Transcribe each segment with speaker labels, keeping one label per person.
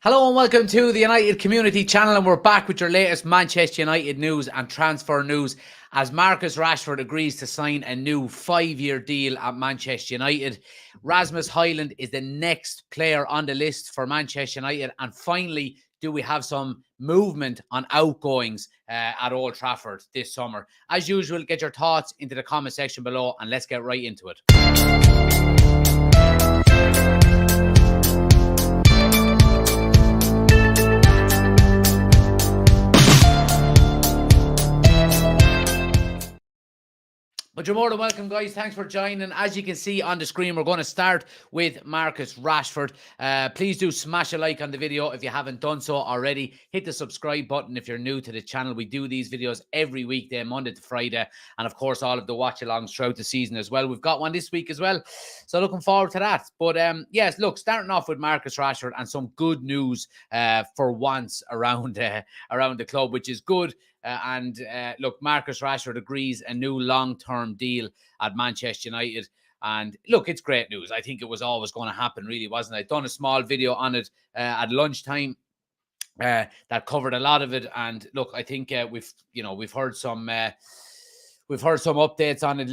Speaker 1: Hello and welcome to the United Community Channel, and we're back with your latest Manchester United news and transfer news as Marcus Rashford agrees to sign a new 5-year deal at Manchester United. Rasmus Højlund is the next player on the list for Manchester United, and finally do we have some movement on outgoings at Old Trafford this summer. As usual, get your thoughts into the comment section below and let's get right into it. But you're more than welcome, guys. Thanks for joining. As you can see on the screen, we're going to start with Marcus Rashford. Please do smash a like on the video if you haven't done so already. Hit the subscribe button if you're new to the channel. We do these videos every weekday, Monday to Friday. And of course, all of the watch-alongs throughout the season as well. We've got one this week as well. So looking forward to that. But yes, look, starting off with Marcus Rashford and some good news for once around the club, which is good. Look, Marcus Rashford agrees a new long-term deal at Manchester United. And look, it's great news. I think it was always going to happen, really, wasn't it? I've done a small video on it at lunchtime that covered a lot of it. And look, I think we've heard some updates on it,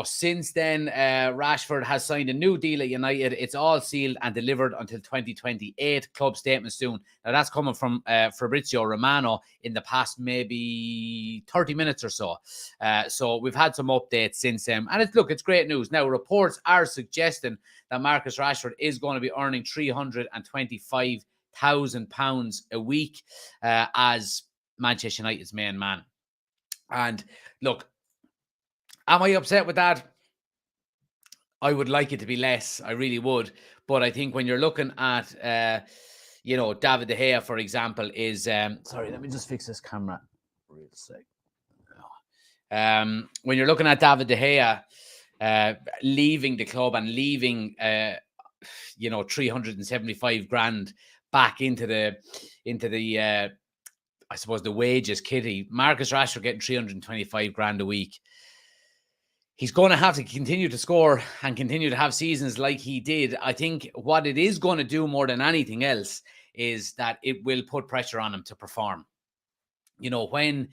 Speaker 1: since then. Rashford has signed a new deal at United. It's all sealed and delivered until 2028. Club statement soon. Now, that's coming from Fabrizio Romano in the past maybe 30 minutes or so. So we've had some updates since then. And it's great news. Now, reports are suggesting that Marcus Rashford is going to be earning £325,000 a week as Manchester United's main man. And look, am I upset with that? I would like it to be less. I really would. But I think when you're looking at, David De Gea, for example, is... sorry, let me just fix this camera real quick. When you're looking at David De Gea leaving the club and leaving, 375 grand back into the I suppose, the wages kitty. Marcus Rashford getting 325 grand a week. He's going to have to continue to score and continue to have seasons like he did. I think what it is going to do more than anything else is that it will put pressure on him to perform. When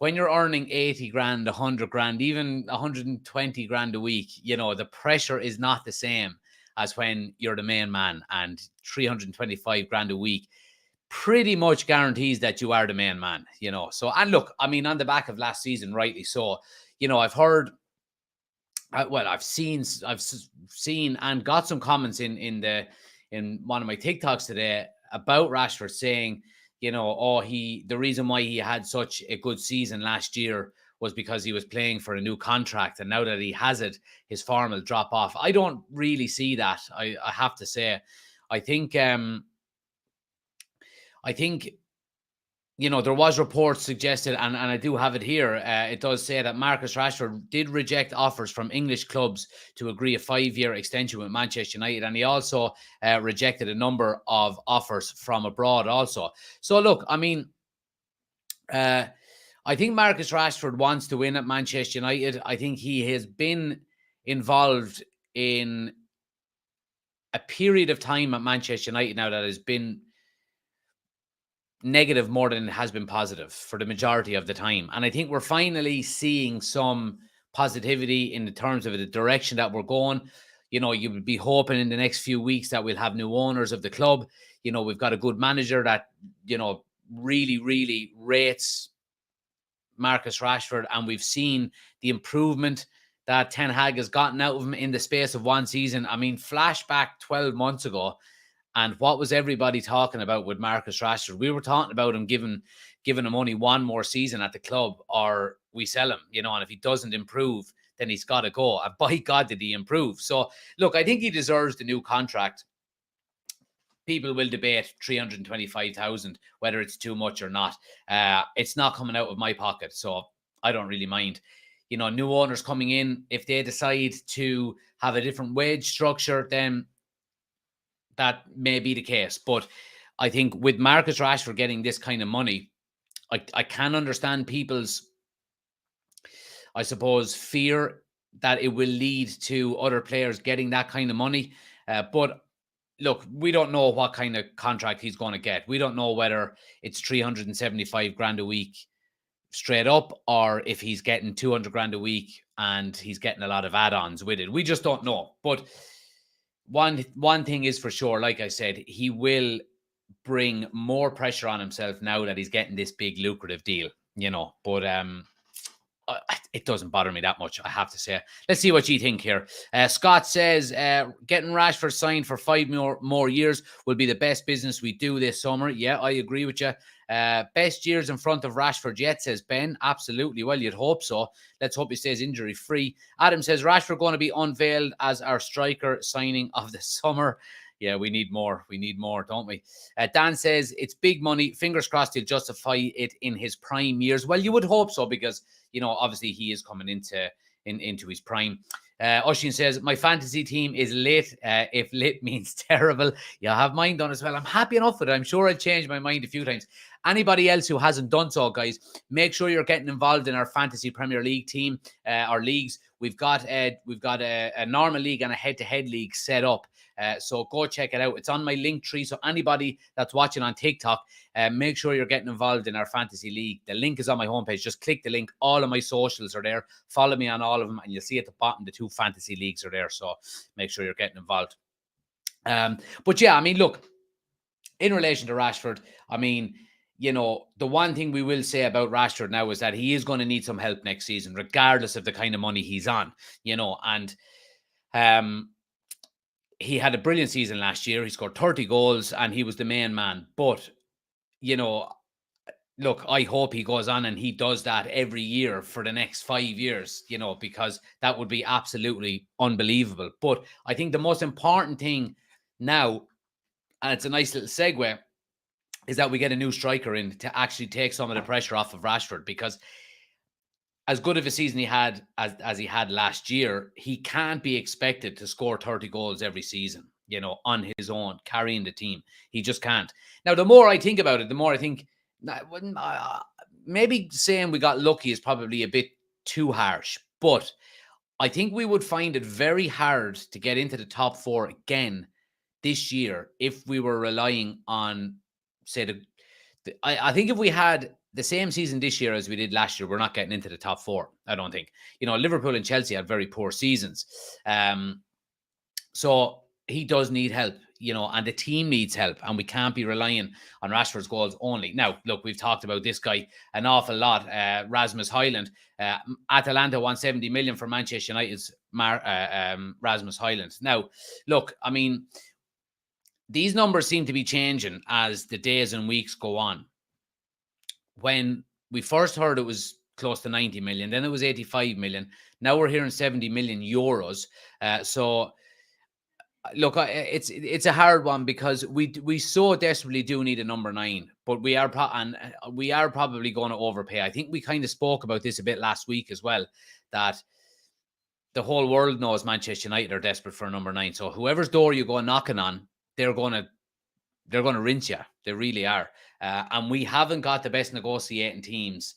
Speaker 1: you're earning 80 grand, 100 grand, even 120 grand a week, the pressure is not the same as when you're the main man, and 325 grand a week pretty much guarantees that you are the main man, So, and look, I mean, on the back of last season, rightly so, I've heard, I've seen and got some comments in one of my TikToks today about Rashford saying, the reason why he had such a good season last year was because he was playing for a new contract, and now that he has it, his form will drop off. I don't really see that. I have to say, I think, there was reports suggested, and I do have it here. It does say that Marcus Rashford did reject offers from English clubs to agree a 5-year extension with Manchester United, and he also rejected a number of offers from abroad also. So, look, I mean, I think Marcus Rashford wants to win at Manchester United. I think he has been involved in a period of time at Manchester United now that has been negative more than it has been positive for the majority of the time. And I think we're finally seeing some positivity in the terms of the direction that we're going. You would be hoping in the next few weeks that we'll have new owners of the club. We've got a good manager that, really, really rates Marcus Rashford. And we've seen the improvement that Ten Hag has gotten out of him in the space of one season. I mean, flashback 12 months ago, and what was everybody talking about with Marcus Rashford? We were talking about him giving him only one more season at the club, or we sell him, and if he doesn't improve, then he's got to go. And by God, did he improve. So, look, I think he deserves the new contract. People will debate 325,000, whether it's too much or not. It's not coming out of my pocket, so I don't really mind. New owners coming in, if they decide to have a different wage structure, then that may be the case. But I think with Marcus Rashford getting this kind of money, I can understand people's, I suppose, fear that it will lead to other players getting that kind of money. But look, we don't know what kind of contract he's going to get. We don't know whether it's 375 grand a week straight up, or if he's getting 200 grand a week and he's getting a lot of add-ons with it. We just don't know. But one thing is for sure, like I said, he will bring more pressure on himself now that he's getting this big lucrative deal, But it doesn't bother me that much, I have to say. Let's see what you think here. Scott says, getting Rashford signed for 5 more years will be the best business we do this summer. Yeah, I agree with you. Best years in front of Rashford yet, says Ben. Absolutely. Well, you'd hope so. Let's hope he stays injury-free. Adam says, Rashford going to be unveiled as our striker signing of the summer. Yeah, we need more. We need more, don't we? Dan says, it's big money. Fingers crossed he'll justify it in his prime years. Well, you would hope so because, obviously he is coming into his prime. Oshin says, my fantasy team is lit. If lit means terrible, I have mine done as well. I'm happy enough with it. I'm sure I'll change my mind a few times. Anybody else who hasn't done so, guys, make sure you're getting involved in our Fantasy Premier League team, our leagues. We've got a normal league and a head-to-head league set up. So go check it out. It's on my link tree. So anybody that's watching on TikTok, make sure you're getting involved in our fantasy league. The link is on my homepage. Just click the link. All of my socials are there. Follow me on all of them, and you'll see at the bottom the 2 fantasy leagues are there. So make sure you're getting involved. But yeah, I mean, look, in relation to Rashford, I mean, the one thing we will say about Rashford now is that he is going to need some help next season, regardless of the kind of money he's on, and he had a brilliant season last year. He scored 30 goals and he was the main man. But, look, I hope he goes on and he does that every year for the next 5 years, because that would be absolutely unbelievable. But I think the most important thing now, and it's a nice little segue, is that we get a new striker in to actually take some of the pressure off of Rashford, because as good of a season he had as he had last year, he can't be expected to score 30 goals every season, on his own, carrying the team. He just can't. Now, the more I think about it, the more I think maybe saying we got lucky is probably a bit too harsh, but I think we would find it very hard to get into the top 4 again this year if we were relying on, say, I think if we had the same season this year as we did last year, we're not getting into the top 4. I don't think. Liverpool and Chelsea had very poor seasons. So he does need help, and the team needs help, and we can't be relying on Rashford's goals only. Now, look, we've talked about this guy an awful lot, Rasmus Højlund. Atalanta won 70 million for Manchester United's Rasmus Højlund. Now, look, I mean, these numbers seem to be changing as the days and weeks go on. When we first heard it was close to 90 million, then it was 85 million. Now we're hearing 70 million euros. So, look, it's a hard one because we so desperately do need a number 9, but we are probably going to overpay. I think we kind of spoke about this a bit last week as well, that the whole world knows Manchester United are desperate for a number 9. So whoever's door you go knocking on, they're going to rinse you. They really are. And we haven't got the best negotiating teams,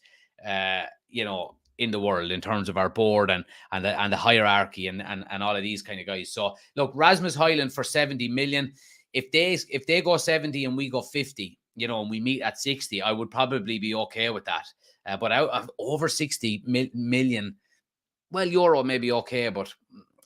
Speaker 1: in the world in terms of our board and the hierarchy and all of these kind of guys. So look, Rasmus Højlund for 70 million. If they go 70 and we go 50, and we meet at 60, I would probably be okay with that. But out of over 60 million, well, euro may be okay, but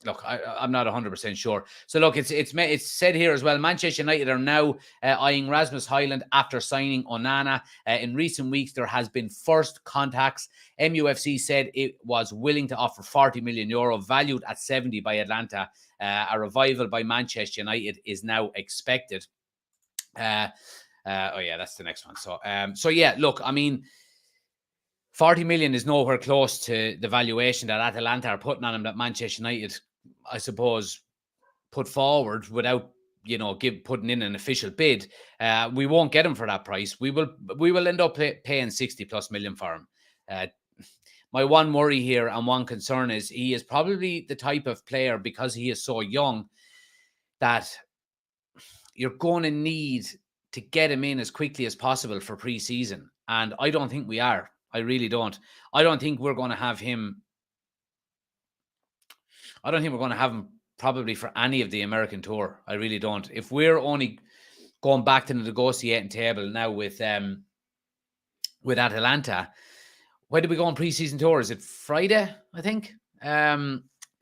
Speaker 1: look, I'm not 100% sure. So look, it's said here as well, Manchester United are now eyeing Rasmus Højlund after signing Onana. In recent weeks, there has been first contacts. MUFC said it was willing to offer 40 million euro, valued at 70 by Atlanta. A revival by Manchester United is now expected. Oh yeah, that's the next one. So yeah, look, I mean, 40 million is nowhere close to the valuation that Atalanta are putting on him, that Manchester United, I suppose, put forward without, putting in an official bid. We won't get him for that price. We will end up paying 60 plus million for him. My one worry here and one concern is he is probably the type of player, because he is so young, that you're going to need to get him in as quickly as possible for pre-season. And I don't think we are. I really don't. I don't think we're going to have him probably for any of the American tour. I really don't. If we're only going back to the negotiating table now with Atalanta, when did we go on preseason tour? Is it Friday? I think.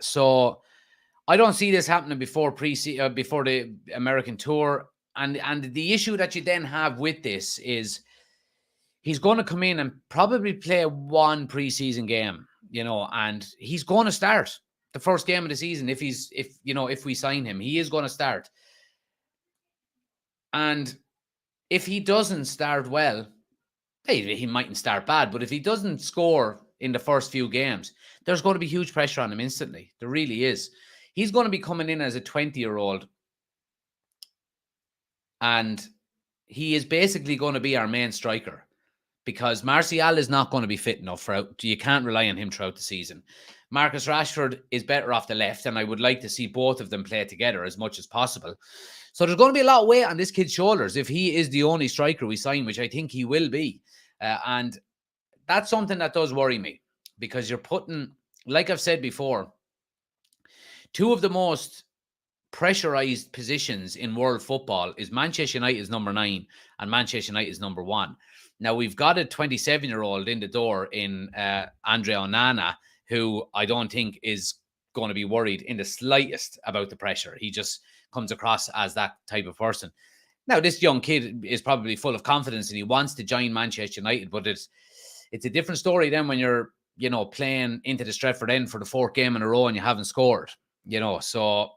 Speaker 1: So I don't see this happening before before the American tour. And the issue that you then have with this is he's going to come in and probably play one preseason game, and he's going to start the first game of the season if we sign him. He is going to start. And if he doesn't start well, he mightn't start bad, but if he doesn't score in the first few games, there's going to be huge pressure on him instantly. There really is. He's going to be coming in as a 20-year-old, and he is basically going to be our main striker because Martial is not going to be fit enough you can't rely on him throughout the season. Marcus Rashford is better off the left, and I would like to see both of them play together as much as possible. So there's going to be a lot of weight on this kid's shoulders if he is the only striker we sign, which I think he will be. And that's something that does worry me because you're putting, like I've said before, two of the most pressurized positions in world football is Manchester United's number 9 and Manchester United's number 1. Now, we've got a 27-year-old in the door in Andre Onana, who I don't think is going to be worried in the slightest about the pressure. He just comes across as that type of person. Now, this young kid is probably full of confidence and he wants to join Manchester United, but it's a different story then when you're, playing into the Stretford end for the 4th game in a row and you haven't scored, So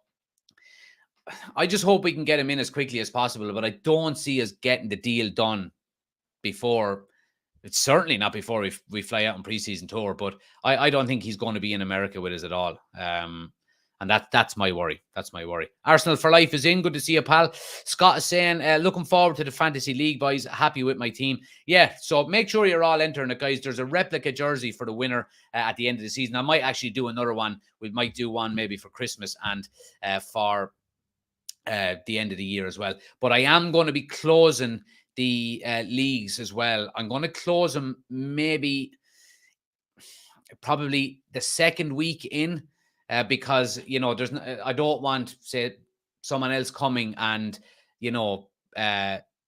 Speaker 1: I just hope we can get him in as quickly as possible, but I don't see us getting the deal done before. It's certainly not before we fly out on preseason tour, but I don't think he's going to be in America with us at all. And that's my worry. That's my worry. Arsenal for life is in. Good to see you, pal. Scott is saying, looking forward to the Fantasy League, boys. Happy with my team. Yeah, so make sure you're all entering it, guys. There's a replica jersey for the winner at the end of the season. I might actually do another one. We might do one maybe for Christmas and for the end of the year as well. But I am going to be closing the leagues as well. I'm going to close them probably the second week in. Because I don't want, say, someone else coming and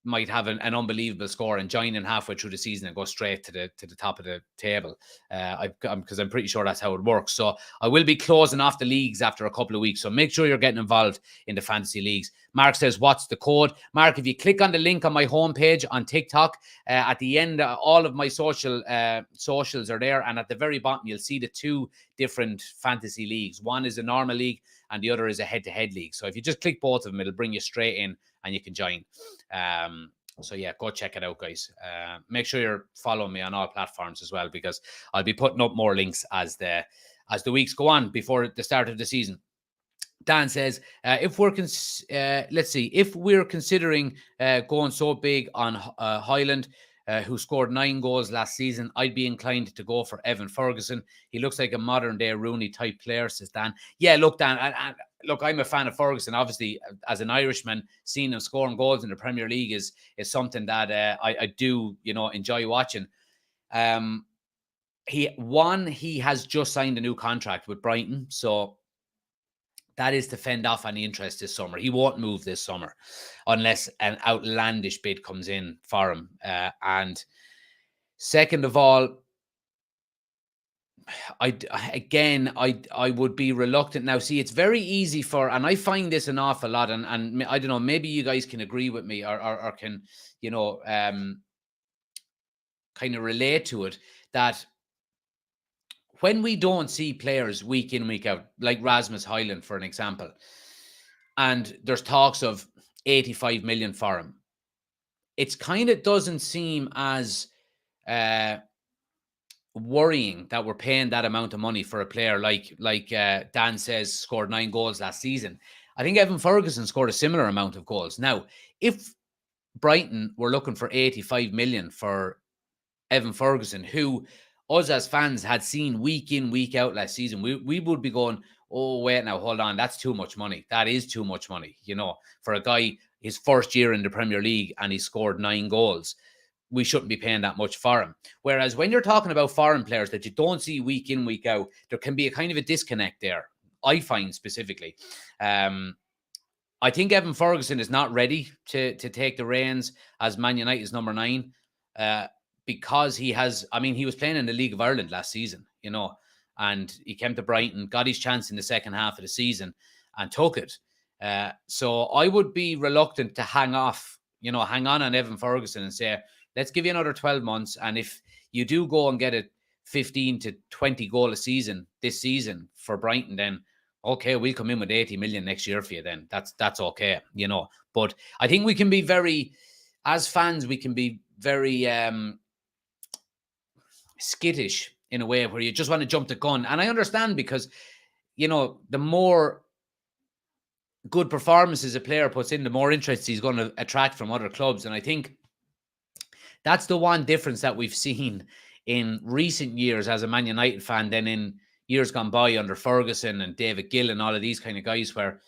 Speaker 1: might have an unbelievable score and join in halfway through the season and go straight to the top of the table. Because I'm pretty sure that's how it works. So I will be closing off the leagues after a couple of weeks. So make sure you're getting involved in the fantasy leagues. Mark says, what's the code? Mark, if you click on the link on my homepage on TikTok, at the end, all of my socials are there. And at the very bottom, you'll see the 2 different fantasy leagues. One is a normal league and the other is a head-to-head league. So if you just click both of them, it'll bring you straight in and you can join. So yeah, go check it out, guys. Make sure you're following me on all platforms as well, because I'll be putting up more links as the weeks go on before the start of the season. Dan says, if we're considering going so big on Hojlund, who scored 9 goals last season, I'd be inclined to go for Evan Ferguson. He looks like a modern-day Rooney-type player, says Dan. Yeah, look, Dan, look, I'm a fan of Ferguson. Obviously, as an Irishman, seeing him scoring goals in the Premier League is something that I do, enjoy watching. He has just signed a new contract with Brighton, so that is to fend off any interest this summer. He won't move this summer unless an outlandish bid comes in for him. And second of all, I would be reluctant. Now, see, it's very easy and I find this an awful lot, and I don't know, maybe you guys can agree with me or can, kind of relate to it, that when we don't see players week in, week out, like Rasmus Højlund, for an example, and there's talks of 85 million for him, it's kind of doesn't seem as worrying that we're paying that amount of money for a player like Dan says scored 9 goals last season. I think Evan Ferguson scored a similar amount of goals. Now, if Brighton were looking for 85 million for Evan Ferguson, who us as fans had seen week in, week out last season, we would be going, oh, wait, now, hold on, that's too much money. That is too much money, for a guy, his first year in the Premier League, and he scored 9 goals. We shouldn't be paying that much for him. Whereas when you're talking about foreign players that you don't see week in, week out, there can be a kind of a disconnect there. I find specifically. I think Evan Ferguson is not ready to take the reins as Man United's number 9 because he has, I mean, he was playing in the League of Ireland last season, you know, and he came to Brighton, got his chance in the second half of the season and took it. So I would be reluctant to hang on Evan Ferguson and say, let's give you another 12 months. And if you do go and get a 15 to 20 goal a season this season for Brighton, then okay, we'll come in with 80 million next year for you then. That's okay, you know. But I think we can be very, as fans, we can be very skittish in a way where you just want to jump the gun. And I understand because, you know, the more good performances a player puts in, the more interest he's going to attract from other clubs. And I think that's the one difference that we've seen in recent years as a Man United fan than in years gone by under Ferguson and David Gill and all of these kind of guys where,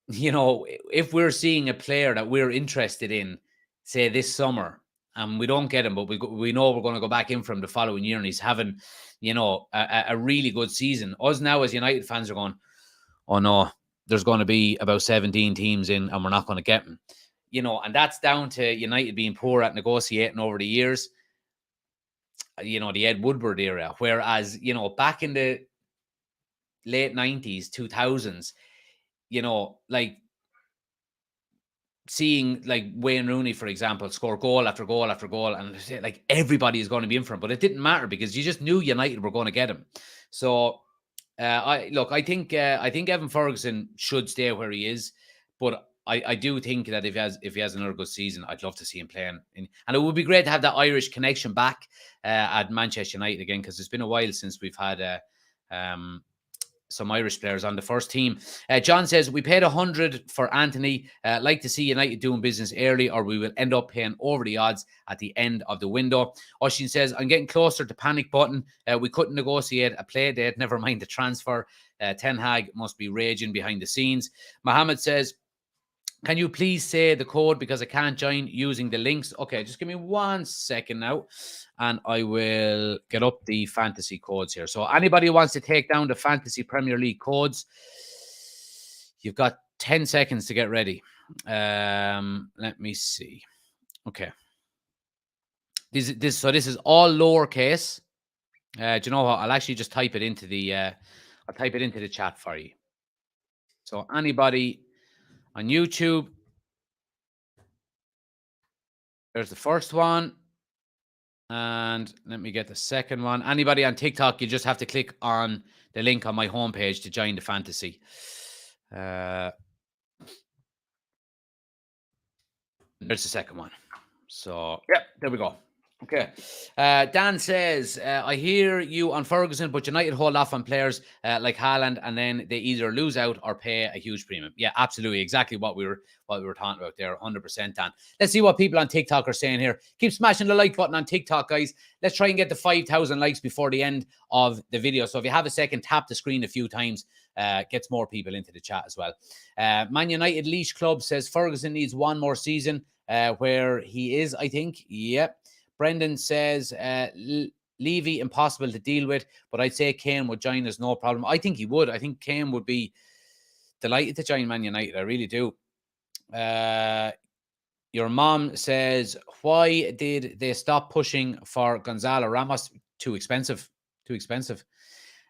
Speaker 1: you know, if we're seeing a player that we're interested in, say this summer, and we don't get him, but we know we're going to go back in for him the following year and he's having, you know, a really good season. Us now as United fans are going, oh no, there's going to be about 17 teams in and we're not going to get him. You know, and that's down to United being poor at negotiating over the years. You know, the Ed Woodward era. Whereas, you know, back in the late 90s, 2000s, you know, like seeing like Wayne Rooney, for example, score goal after goal after goal, and like everybody is going to be in for him, but it didn't matter because you just knew United were going to get him. So, I think Evan Ferguson should stay where he is, but I do think that if he has another good season, I'd love to see him playing. And it would be great to have that Irish connection back at Manchester United again, because it's been a while since we've had some Irish players on the first team. John says, we paid 100 for Anthony. Like to see United doing business early, or we will end up paying over the odds at the end of the window. Oshin says, I'm getting closer to panic button. We couldn't negotiate a play date, never mind the transfer. Ten Hag must be raging behind the scenes. Mohammed says, can you please say the code because I can't join using the links? Okay, just give me 1 second now and I will get up the fantasy codes here. So anybody who wants to take down the Fantasy Premier League codes, you've got 10 seconds to get ready. Let me see. Okay. This is all lowercase. Do you know what? I'll actually just type it into the I'll type it into the chat for you. So anybody on YouTube, there's the first one. And let me get the second one. Anybody on TikTok, you just have to click on the link on my homepage to join the fantasy. There's the second one. So, yeah, there we go. Okay. Dan says, I hear you on Ferguson, but United hold off on players like Haaland, and then they either lose out or pay a huge premium. Yeah, absolutely. Exactly what we were talking about there. 100%, Dan. Let's see what people on TikTok are saying here. Keep smashing the like button on TikTok, guys. Let's try and get the 5,000 likes before the end of the video. So if you have a second, tap the screen a few times. Gets more people into the chat as well. Man United Leash Club says Ferguson needs one more season where he is, I think. Yep. Brendan says, Levy, impossible to deal with, but I'd say Kane would join us, no problem. I think he would. I think Kane would be delighted to join Man United. I really do. Your mom says, why did they stop pushing for Gonzalo Ramos? Too expensive. Too expensive.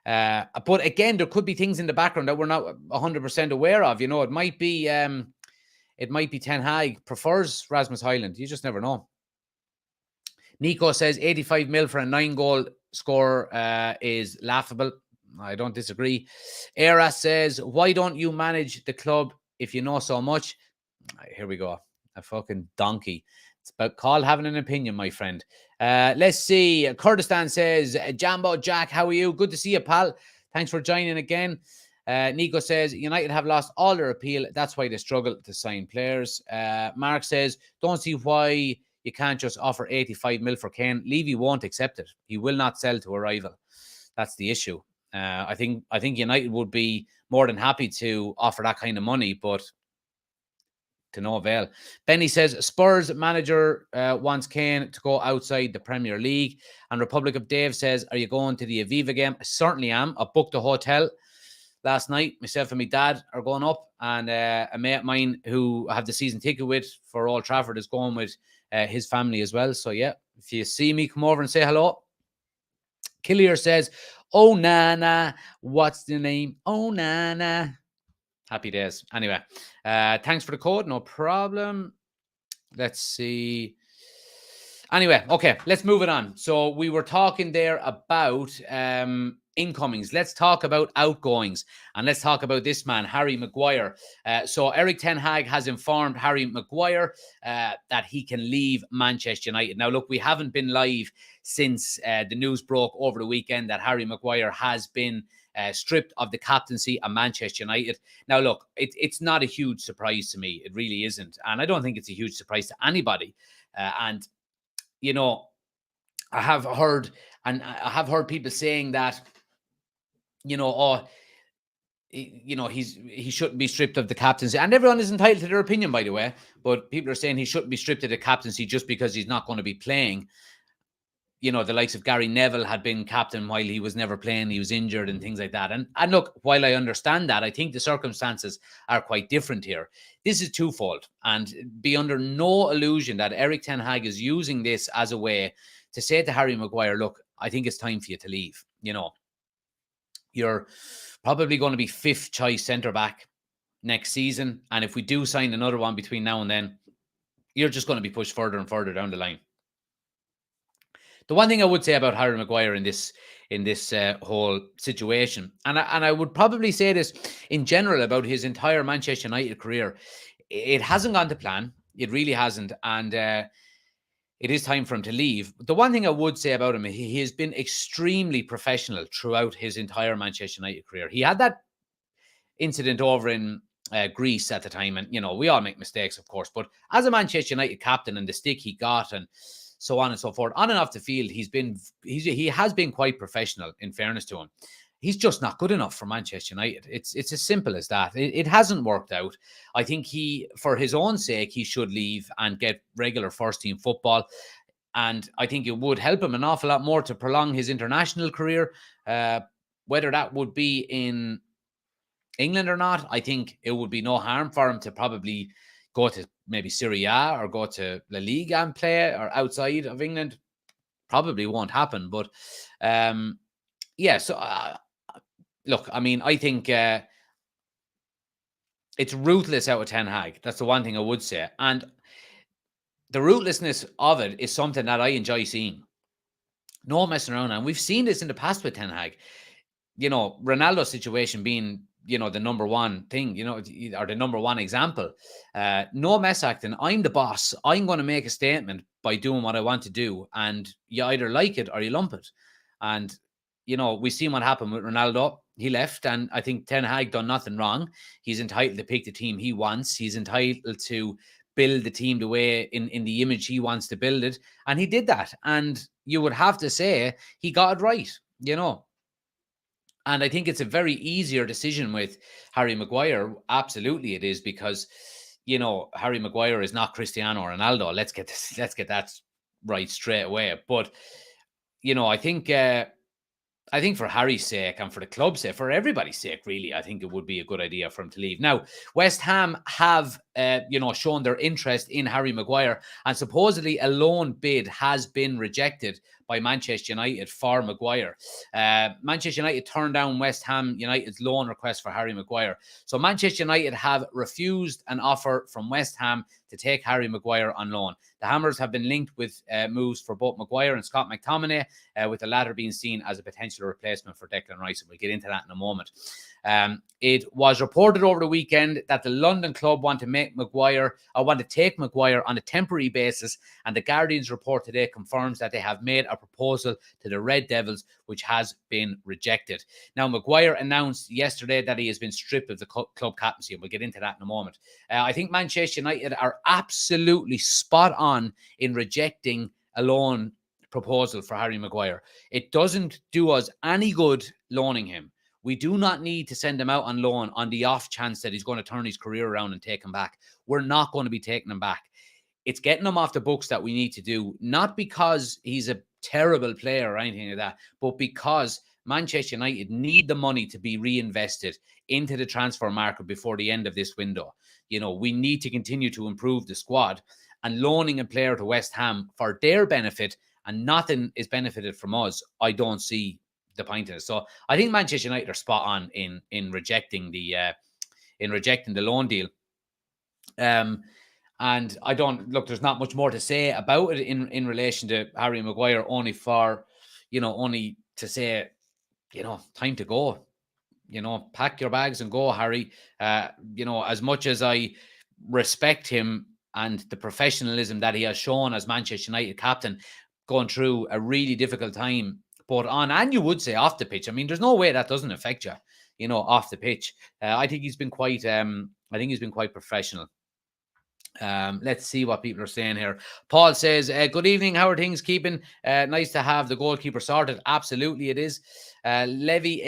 Speaker 1: But again, there could be things in the background that we're not 100% aware of. You know, it might be Ten Hag prefers Rasmus Højlund. You just never know. Nico says 85 mil for a 9-goal score is laughable. I don't disagree. Era says, why don't you manage the club if you know so much? Here we go. A fucking donkey. It's called having an opinion, my friend. Let's see. Kurdistan says, Jambo Jack, how are you? Good to see you, pal. Thanks for joining again. Nico says, United have lost all their appeal. That's why they struggle to sign players. Mark says, don't see why you can't just offer 85 mil for Kane. Levy won't accept it. He will not sell to a rival. That's the issue. I think United would be more than happy to offer that kind of money, but to no avail. Benny says Spurs manager wants Kane to go outside the Premier League. And Republic of Dave says, are you going to the Aviva game? I certainly am. I booked a hotel. last night. Myself and my dad are going up, and a mate of mine who I have the season ticket with for Old Trafford is going with his family as well. So yeah, if you see me, come over and say hello. Killier says, Onana, what's the name? Onana. Happy days. Anyway, thanks for the code. No problem. Let's see. Anyway, okay, let's move it on. So we were talking there about incomings. Let's talk about outgoings. And let's talk about this man, Harry Maguire. So Eric Ten Hag has informed Harry Maguire that he can leave Manchester United. Now, look, we haven't been live since the news broke over the weekend that Harry Maguire has been stripped of the captaincy at Manchester United. Now, look, it's not a huge surprise to me. It really isn't. And I don't think it's a huge surprise to anybody. And you know, I have heard people saying that, he shouldn't be stripped of the captaincy. And everyone is entitled to their opinion, by the way. But people are saying he shouldn't be stripped of the captaincy just because he's not going to be playing. The likes of Gary Neville had been captain while he was never playing. He was injured and things like that. And look, while I understand that, I think the circumstances are quite different here. This is twofold. And be under no illusion that Eric Ten Hag is using this as a way to say to Harry Maguire, look, I think it's time for you to leave. You're probably going to be 5th choice centre-back next season. And if we do sign another one between now and then, you're just going to be pushed further and further down the line. The one thing I would say about Harry Maguire in this whole situation, and I would probably say this in general about his entire Manchester United career, it hasn't gone to plan. It really hasn't, and it is time for him to leave. But the one thing I would say about him, he has been extremely professional throughout his entire Manchester United career. He had that incident over in Greece at the time, and we all make mistakes, of course. But as a Manchester United captain, and the stick he got, and so on and so forth, on and off the field, he has been quite professional, in fairness to him. He's just not good enough for Manchester United. It's as simple as that. It hasn't worked out. I think for his own sake, he should leave and get regular first-team football. And I think it would help him an awful lot more to prolong his international career. Whether that would be in England or not, I think it would be no harm for him to probably go to maybe Serie A or go to La Liga and play, or outside of England. Probably won't happen. But look, I mean, I think it's ruthless out of Ten Hag. That's the one thing I would say. And the ruthlessness of it is something that I enjoy seeing. No messing around. And we've seen this in the past with Ten Hag. Ronaldo's situation being, the number one thing, or the number one example. No mess acting. I'm the boss. I'm going to make a statement by doing what I want to do. And you either like it or you lump it. And, we've seen what happened with Ronaldo. He left, and I think Ten Hag done nothing wrong. He's entitled to pick the team he wants. He's entitled to build the team the way in the image he wants to build it. And he did that. And you would have to say he got it right, And I think it's a very easier decision with Harry Maguire. Absolutely it is, because, Harry Maguire is not Cristiano Ronaldo. Let's get that right straight away. But, I think for Harry's sake and for the club's sake, for everybody's sake, really, I think it would be a good idea for him to leave. Now, West Ham have, shown their interest in Harry Maguire, and supposedly a loan bid has been rejected by Manchester United for Maguire. Manchester United turned down West Ham United's loan request for Harry Maguire. So Manchester United have refused an offer from West Ham to take Harry Maguire on loan. The Hammers have been linked with moves for both Maguire and Scott McTominay, with the latter being seen as a potential replacement for Declan Rice. And we'll get into that in a moment. It was reported over the weekend that the London club want to take Maguire on a temporary basis, and the Guardian's report today confirms that they have made a proposal to the Red Devils, which has been rejected. Now, Maguire announced yesterday that he has been stripped of the club captaincy, and we'll get into that in a moment. I think Manchester United are absolutely spot on in rejecting a loan proposal for Harry Maguire. It doesn't do us any good loaning him. We do not need to send him out on loan on the off chance that he's going to turn his career around and take him back. We're not going to be taking him back. It's getting him off the books that we need to do, not because he's a terrible player or anything like that, but because Manchester United need the money to be reinvested into the transfer market before the end of this window. You know, we need to continue to improve the squad, and loaning a player to West Ham for their benefit and nothing is benefited from us, I don't see the point in it. So I think Manchester United are spot on in rejecting the loan deal. And I don't look, there's not much more to say about it in relation to Harry Maguire, only to say, time to go. Pack your bags and go, Harry. As much as I respect him and the professionalism that he has shown as Manchester United captain, going through a really difficult time, both on and you would say off the pitch. I mean, there's no way that doesn't affect you, off the pitch. I think he's been quite professional. Let's see what people are saying here. Paul says, good evening. How are things keeping? Nice to have the goalkeeper sorted. Absolutely, it is. Levy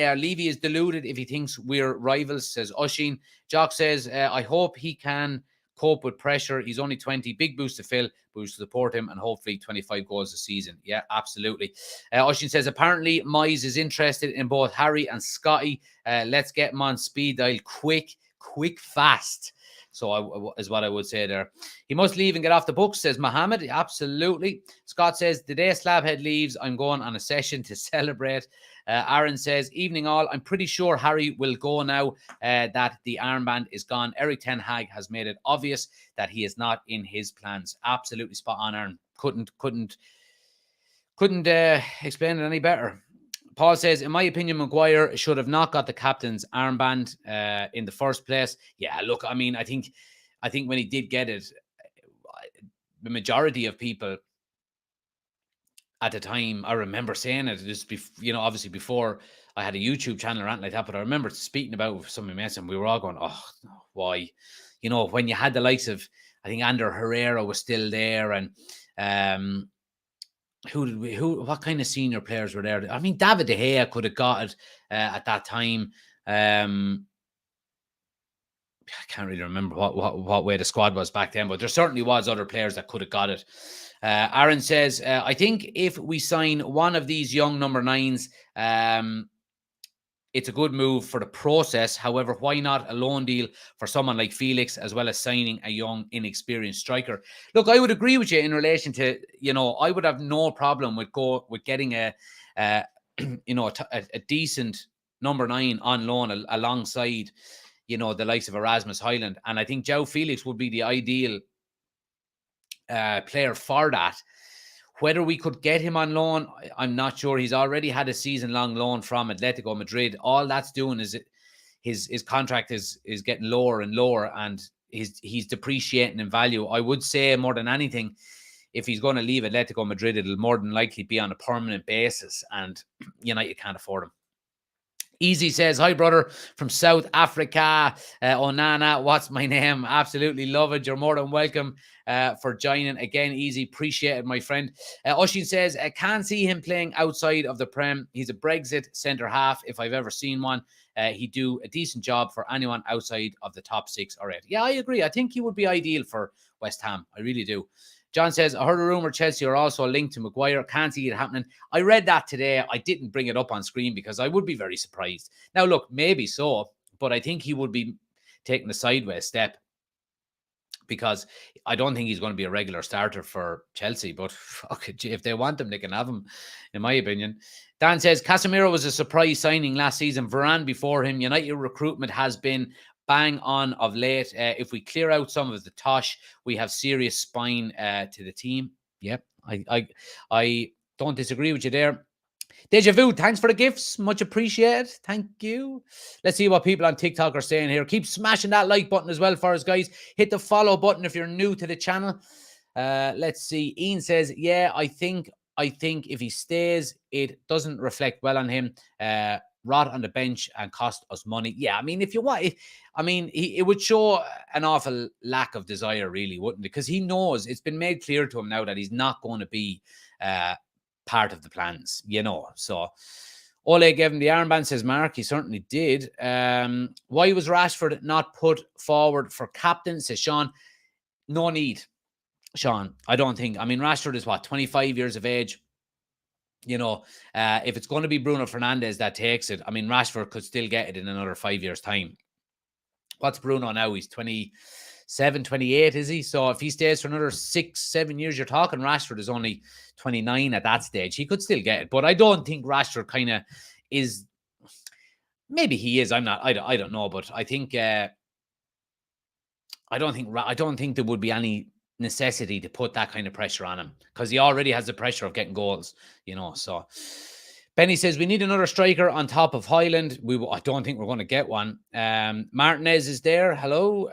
Speaker 1: is deluded if he thinks we're rivals, says Oshin. Jock says, I hope he can cope with pressure. He's only 20. Big boost to Phil. Boost to support him, and hopefully 25 goals a season. Yeah, absolutely. Oshin says, apparently Moyes is interested in both Harry and Scotty. Let's get him on speed dial quick, fast. So is what I would say there. He must leave and get off the books, says Mohammed. Absolutely. Scott says, the day Slabhead leaves, I'm going on a session to celebrate. Aaron says, evening all. I'm pretty sure Harry will go now that the armband is gone. Eric Ten Hag has made it obvious that he is not in his plans. Absolutely spot on, Aaron. Couldn't explain it any better. Paul says, in my opinion, Maguire should have not got the captain's armband in the first place. Yeah, look, I mean, I think when he did get it, the majority of people at the time, I remember saying it, just obviously before I had a YouTube channel or anything like that, but I remember speaking about it with some of my mates, and we were all going, oh, why? When you had the likes of, I think Ander Herrera was still there, and what kind of senior players were there? I mean, David De Gea could have got it at that time. I can't really remember what way the squad was back then, but there certainly was other players that could have got it. Aaron says, I think if we sign one of these young number 9s, it's a good move for the process. However, why not a loan deal for someone like Felix, as well as signing a young, inexperienced striker? Look, I would agree with you in relation to, I would have no problem with getting a decent number 9 on loan alongside, the likes of Rasmus Højlund. And I think João Felix would be the ideal player for that. Whether we could get him on loan, I'm not sure. He's already had a season-long loan from Atletico Madrid. All that's doing is his contract is getting lower and lower, and he's depreciating in value. I would say more than anything, if he's going to leave Atletico Madrid, it'll more than likely be on a permanent basis, and United can't afford him. Easy says, hi, brother, from South Africa. Onana, what's my name? Absolutely love it. You're more than welcome for joining. Again, Easy, appreciate it, my friend. Oshin says, I can't see him playing outside of the Prem. He's a Brexit centre-half, if I've ever seen one. He'd do a decent job for anyone outside of the top 6 or 8. Yeah, I agree. I think he would be ideal for West Ham. I really do. John says, I heard a rumor Chelsea are also linked to Maguire. Can't see it happening. I read that today. I didn't bring it up on screen because I would be very surprised. Now, look, maybe so, but I think he would be taking a sideways step because I don't think he's going to be a regular starter for Chelsea. But fuck it, if they want him, they can have him, in my opinion. Dan says, Casemiro was a surprise signing last season. Varane before him. United recruitment has been bang on of late. If we clear out some of the tosh, we have serious spine to the team. Yep, I don't disagree with you there. Deja Vu, thanks for the gifts. Much appreciated. Thank you. Let's see what people on TikTok are saying here. Keep smashing that like button as well for us, guys. Hit the follow button if you're new to the channel. Let's see. Ian says, yeah, I think if he stays, it doesn't reflect well on him. Rot on the bench and cost us money. Yeah, I mean, if you want, it would show an awful lack of desire, really, wouldn't it? Because he knows, it's been made clear to him now that he's not going to be part of the plans, So Ole gave him the armband, says Mark. He certainly did. Why was Rashford not put forward for captain, says Sean? No need, Sean. I don't think. I mean, Rashford is 25 years of age. You know, if it's going to be Bruno Fernandes that takes it, I mean, Rashford could still get it in another 5 years' time. What's Bruno now? He's 27, 28, is he? So if he stays for another 6, 7 years, you're talking Rashford is only 29 at that stage. He could still get it. But I don't think Rashford kind of is. Maybe he is. I'm not. I don't know. But I think I don't think there would be any necessity to put that kind of pressure on him because he already has the pressure of getting goals. You know. So Benny says we need another striker on top of Hojlund. I don't think we're going to get one. Martinez is there. Hello.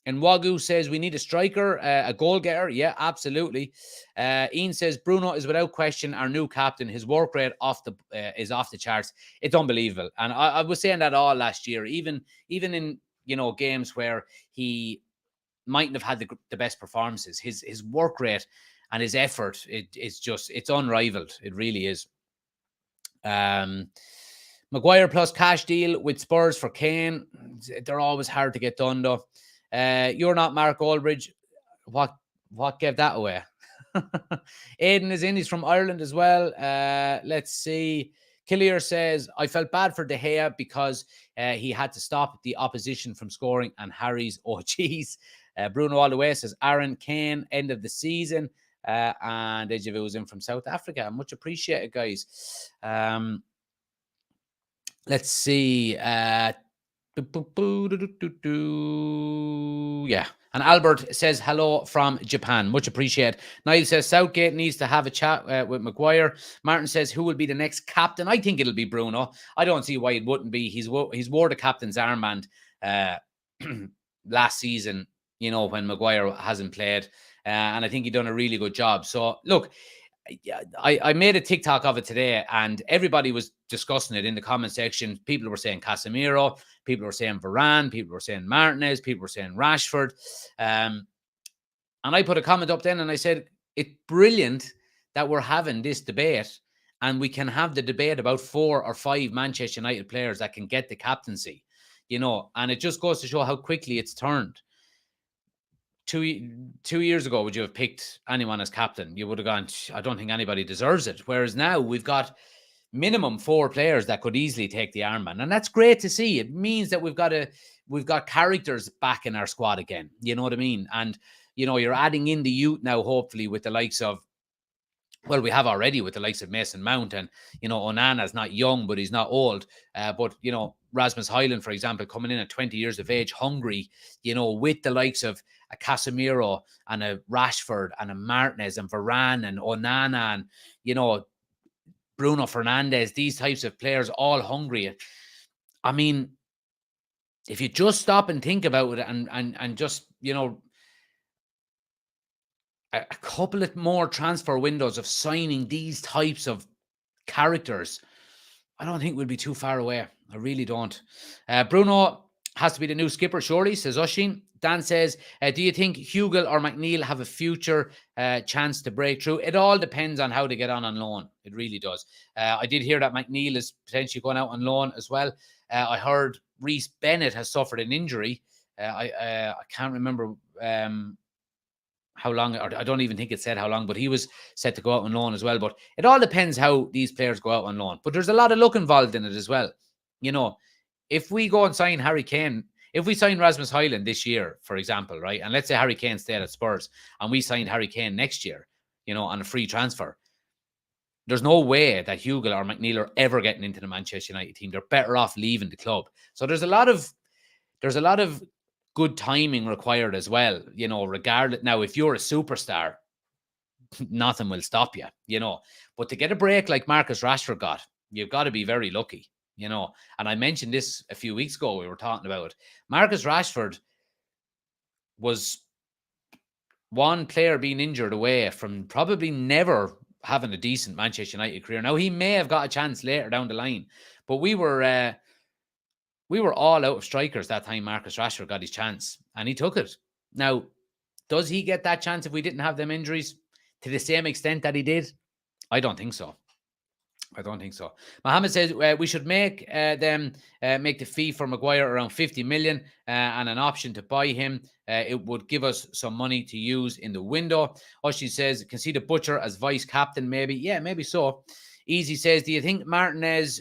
Speaker 1: And Wagyu says we need a striker, a goal getter. Yeah, absolutely. Ian says Bruno is without question our new captain. His work rate is off the charts. It's unbelievable. And I was saying that all last year, even in games where he mightn't have had the best performances. His work rate and his effort, it's unrivaled. It really is. Maguire plus cash deal with Spurs for Kane. They're always hard to get done though. You're not Mark Aldridge. What gave that away? Aiden is in. He's from Ireland as well. Let's see. Killier says, I felt bad for De Gea because he had to stop the opposition from scoring and Harry's geez. Bruno all the way says, Aaron Kane, end of the season. And Ejivu was in from South Africa. Much appreciated, guys. Let's see. Yeah. And Albert says hello from Japan. Much appreciated. Niall says Southgate needs to have a chat with Maguire. Martin says who will be the next captain? I think it'll be Bruno. I don't see why it wouldn't be. He's wore the captain's armband last season, when Maguire hasn't played. And I think he done a really good job. So look, I made a TikTok of it today and everybody was discussing it in the comment section. People were saying Casemiro, people were saying Varane, people were saying Martinez, people were saying Rashford. And I put a comment up then and I said, it's brilliant that we're having this debate and we can have the debate about 4 or 5 Manchester United players that can get the captaincy, and it just goes to show how quickly it's turned. 2 years ago, would you have picked anyone as captain? You would have gone, I don't think anybody deserves it. Whereas now we've got minimum 4 players that could easily take the armband. And that's great to see. It means that we've got characters back in our squad again. You know what I mean? And, you're adding in the youth now, hopefully, with the likes of, well, we have already with the likes of Mason Mount and, Onana's not young, but he's not old. But, Rasmus Højlund, for example, coming in at 20 years of age, hungry, with the likes of a Casemiro and a Rashford and a Martinez and Varane and Onana and, Bruno Fernandes, these types of players, all hungry. I mean, if you just stop and think about it and just, a couple of more transfer windows of signing these types of characters, I don't think we'll be too far away. I really don't. Bruno has to be the new skipper, surely, says Oshin. Dan says, do you think Hugel or McNeil have a future chance to break through? It all depends on how they get on loan. It really does. I did hear that McNeil is potentially going out on loan as well. I heard Reece Bennett has suffered an injury. I can't remember how long, or I don't even think it said how long, but he was set to go out on loan as well. But it all depends how these players go out on loan. But there's a lot of luck involved in it as well. If we go and sign Harry Kane, if we sign Rasmus Højlund this year, for example, right, and let's say Harry Kane stayed at Spurs and we signed Harry Kane next year, on a free transfer, there's no way that Hugel or McNeil are ever getting into the Manchester United team. They're better off leaving the club. So there's a lot of good timing required as well, regardless. Now, if you're a superstar, nothing will stop you, But to get a break like Marcus Rashford got, you've got to be very lucky, And I mentioned this a few weeks ago. We were talking about it. Marcus Rashford was one player being injured away from probably never having a decent Manchester United career. Now, he may have got a chance later down the line, but we were all out of strikers that time Marcus Rashford got his chance, and he took it. Now, does he get that chance if we didn't have them injuries to the same extent that he did? I don't think so. I don't think so. Mohammed says we should make them make the fee for Maguire around 50 million and an option to buy him. It would give us some money to use in the window. Oshi says, can see the Butcher as vice captain, maybe. Yeah, maybe so. Easy says, do you think Martinez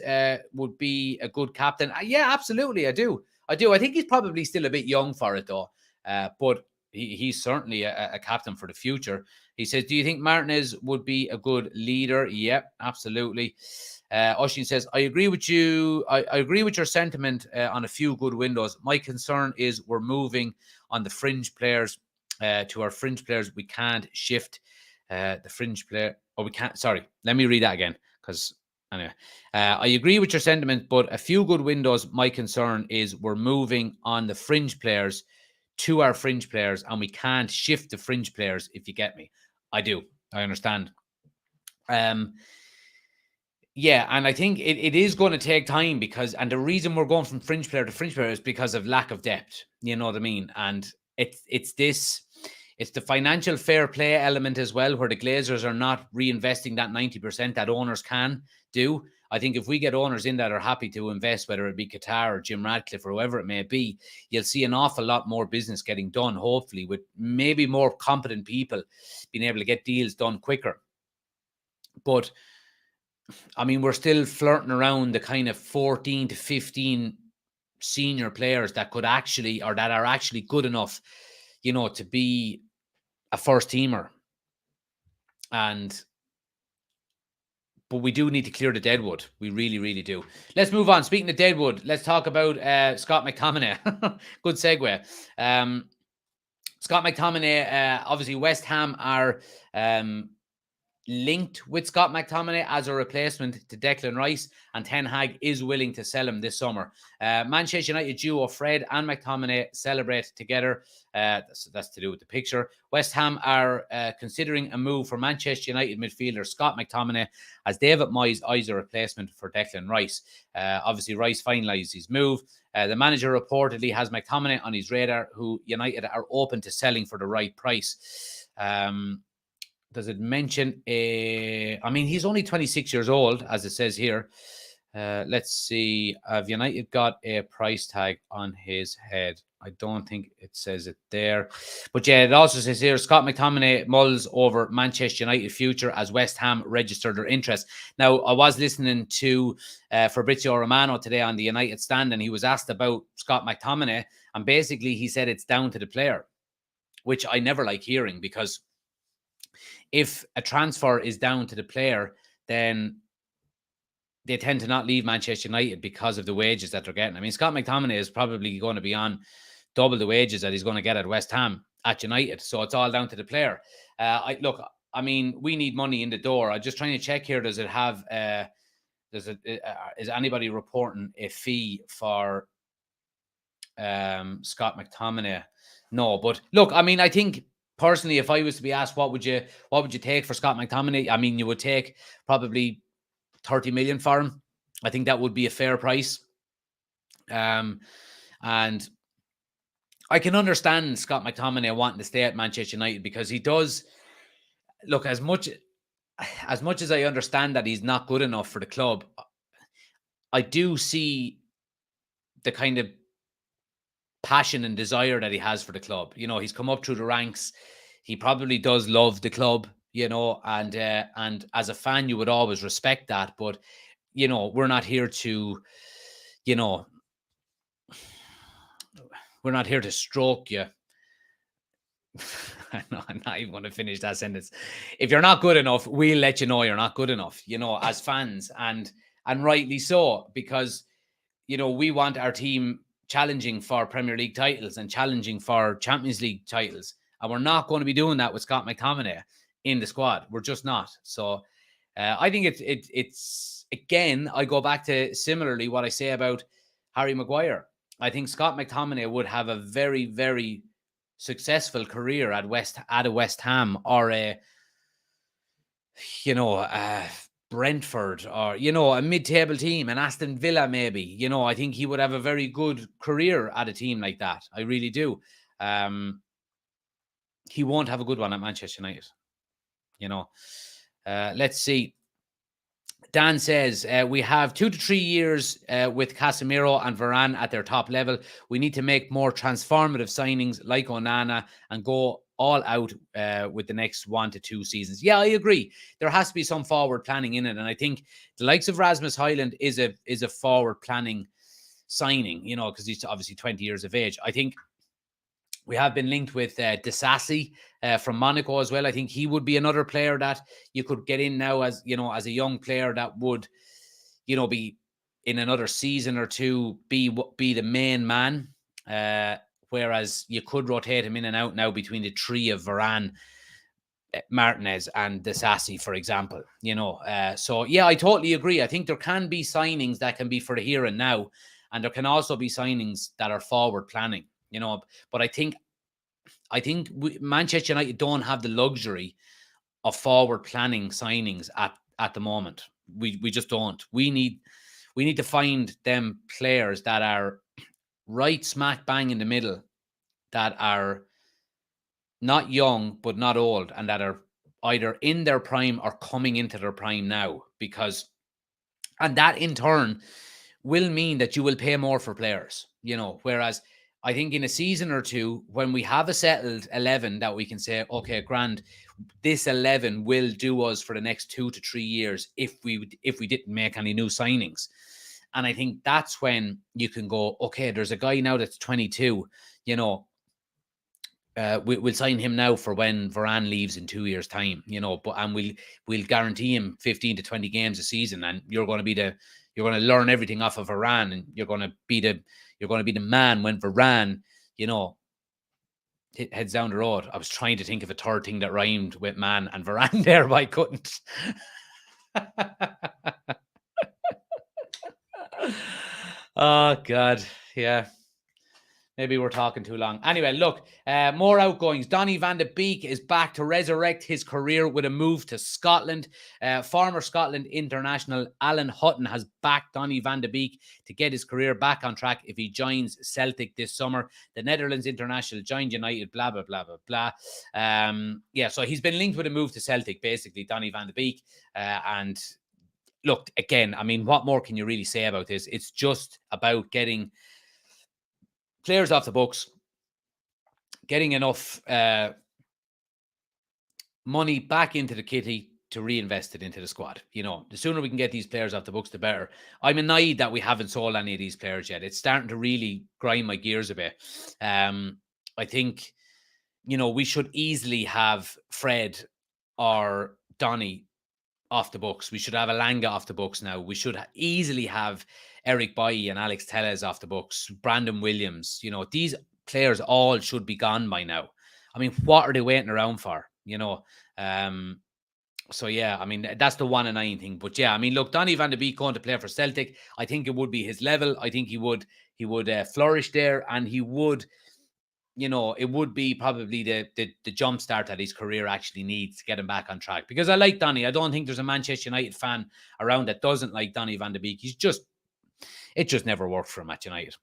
Speaker 1: would be a good captain? Yeah, absolutely. I do. I think he's probably still a bit young for it, though. But he's certainly a captain for the future. He says, do you think Martinez would be a good leader? Yep, absolutely. Oshin says, I agree with you. I agree with your sentiment on a few good windows. My concern is we're moving on the fringe players to our fringe players. We can't shift the fringe player. Oh, we can't. Sorry, let me read that again. Because anyway, I agree with your sentiment, but a few good windows. My concern is we're moving on the fringe players to our fringe players, and we can't shift the fringe players, if you get me. I do. I understand. Yeah, and I think it is going to take time because, and the reason we're going from fringe player to fringe player is because of lack of depth. You know what I mean? And it's the financial fair play element as well, where the Glazers are not reinvesting that 90% that owners can do. I think if we get owners in that are happy to invest, whether it be Qatar or Jim Radcliffe or whoever it may be, you'll see an awful lot more business getting done, hopefully, with maybe more competent people being able to get deals done quicker. But I mean, we're still flirting around the kind of 14 to 15 senior players that could actually, or that are actually good enough, you know, to be a first teamer. But we do need to clear the deadwood. We really, really do. Let's move on. Speaking of deadwood, let's talk about Scott McTominay. Good segue. Scott McTominay, obviously West Ham are linked with Scott McTominay as a replacement to Declan Rice, and Ten Hag is willing to sell him this summer. Manchester United duo Fred and McTominay celebrate together. That's to do with the picture. West Ham are considering a move for Manchester United midfielder Scott McTominay, as David Moyes eyes a replacement for Declan Rice. Obviously, Rice finalised his move. The manager reportedly has McTominay on his radar, who United are open to selling for the right price. Does it mention I mean, he's only 26 years old, as it says here. Let's see. Have United got a price tag on his head? I don't think it says it there. But yeah, it also says here, Scott McTominay mulls over Manchester United future as West Ham registered their interest. Now, I was listening to Fabrizio Romano today on the United stand, and he was asked about Scott McTominay, and basically he said it's down to the player, which I never like hearing, because if a transfer is down to the player, then they tend to not leave Manchester United because of the wages that they're getting. I mean, Scott McTominay is probably going to be on double the wages that he's going to get at West Ham at United. So it's all down to the player. I mean, we need money in the door. I'm just trying to check here. Does it have, is anybody reporting a fee for Scott McTominay? No, but look, I mean, I think personally, if I was to be asked, what would you take for Scott McTominay? I mean, you would take probably 30 million for him. I think that would be a fair price. And I can understand Scott McTominay wanting to stay at Manchester United, because he does look, as much as I understand that he's not good enough for the club, I do see the kind of passion and desire that he has for the club. You know, he's come up through the ranks. He probably does love the club, you know, and as a fan, you would always respect that. But, you know, we're not here to, you know, we're not here to stroke you. No, I'm not even going to finish that sentence. If you're not good enough, we'll let you know you're not good enough, you know, as fans, and rightly so, because, you know, we want our team challenging for Premier League titles and challenging for Champions League titles. And we're not going to be doing that with Scott McTominay in the squad. We're just not. So I think it's again, I go back to similarly what I say about Harry Maguire. I think Scott McTominay would have a very, very successful career at a West Ham, or a, you know, Brentford, or, you know, a mid-table team, an Aston Villa maybe. You know, I think he would have a very good career at a team like that. I really do. He won't have a good one at Manchester United. You know, let's see. Dan says, we have 2 to 3 years with Casemiro and Varane at their top level. We need to make more transformative signings like Onana and go all out with the next 1 to 2 seasons. Yeah, I agree. There has to be some forward planning in it. And I think the likes of Rasmus Højlund is a forward planning signing, you know, because he's obviously 20 years of age. I think we have been linked with Disasi from Monaco as well. I think he would be another player that you could get in now as, you know, as a young player that would, you know, be in another season or two, be the main man. Whereas you could rotate him in and out now between the three of Varane, Martinez and Disasi, for example, you know. So, yeah, I totally agree. I think there can be signings that can be for the here and now. And there can also be signings that are forward planning, you know. But I think Manchester United don't have the luxury of forward planning signings at the moment. We just don't. We need to find them players that are right smack bang in the middle, that are not young but not old, and that are either in their prime or coming into their prime now, and that in turn will mean that you will pay more for players, you know. Whereas I think in a season or two, when we have a settled 11 that we can say, okay, grand, this 11 will do us for the next 2 to 3 years if we didn't make any new signings. And I think that's when you can go, okay, there's a guy now that's 22, you know, we'll sign him now for when Varane leaves in 2 years' time, you know. But and we'll guarantee him 15 to 20 games a season, and you're going to learn everything off of Varane, and you're going to be the man when Varane, you know, heads down the road. I was trying to think of a third thing that rhymed with man and Varane there, but I couldn't. Oh God, yeah. Maybe we're talking too long. Anyway, look, more outgoings. Donny van de Beek is back to resurrect his career with a move to Scotland. Former Scotland international Alan Hutton has backed Donny van de Beek to get his career back on track if he joins Celtic this summer. The Netherlands international joined United, blah, blah, blah, blah, blah. Yeah, so he's been linked with a move to Celtic, basically, Donny van de Beek. And look, again, I mean, what more can you really say about this? It's just about getting players off the books, getting enough money back into the kitty to reinvest it into the squad. You know, the sooner we can get these players off the books, the better. I'm annoyed that we haven't sold any of these players yet. It's starting to really grind my gears a bit. I think, you know, we should easily have Fred or Donny off the books. We should have Alanga off the books now. We should easily have Eric Bailly and Alex Telles off the books. Brandon Williams, you know, these players all should be gone by now. I mean, what are they waiting around for? You know, so yeah, I mean, that's the 1 and 9 thing. But yeah, I mean, look, Donny van de Beek going to play for Celtic, I think it would be his level. I think he would flourish there, and he would, you know, it would be probably the jump start that his career actually needs to get him back on track. Because I like Donny. I don't think there's a Manchester United fan around that doesn't like Donny van de Beek. It just never worked for him at United.